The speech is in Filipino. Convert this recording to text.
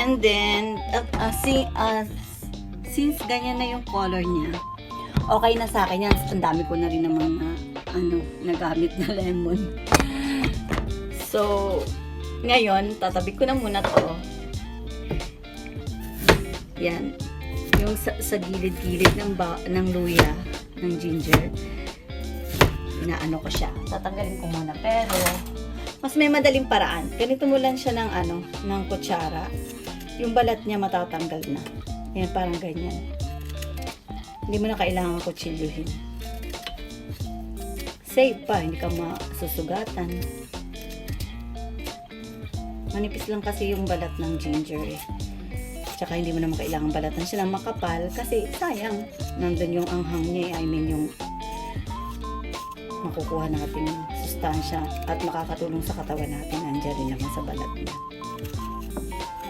And then, since ganyan na yung color niya, okay na sa akin yan. Ang dami ko na rin ng mga, nagamit na lemon. So, ngayon, tatabi ko na muna to. Yan. Yung sa gilid-gilid ng luya, ng ginger, inaano ko siya. Tatanggalin ko muna. Pero, mas may madaling paraan. Ganito mo lang siya ng kutsara. Yung balat niya matatanggal na. Yan, parang ganyan. Hindi mo na kailangan kutsilyuhin. Safe pa, hindi ka masusugatan. Manipis lang kasi yung balat ng ginger eh. Tsaka hindi mo naman kailangan balatan siya ng makapal kasi sayang. Nandun yung anghang niya, yung makukuha natin sustansya at makakatulong sa katawan natin. Nandiyan rin naman sa balat niya.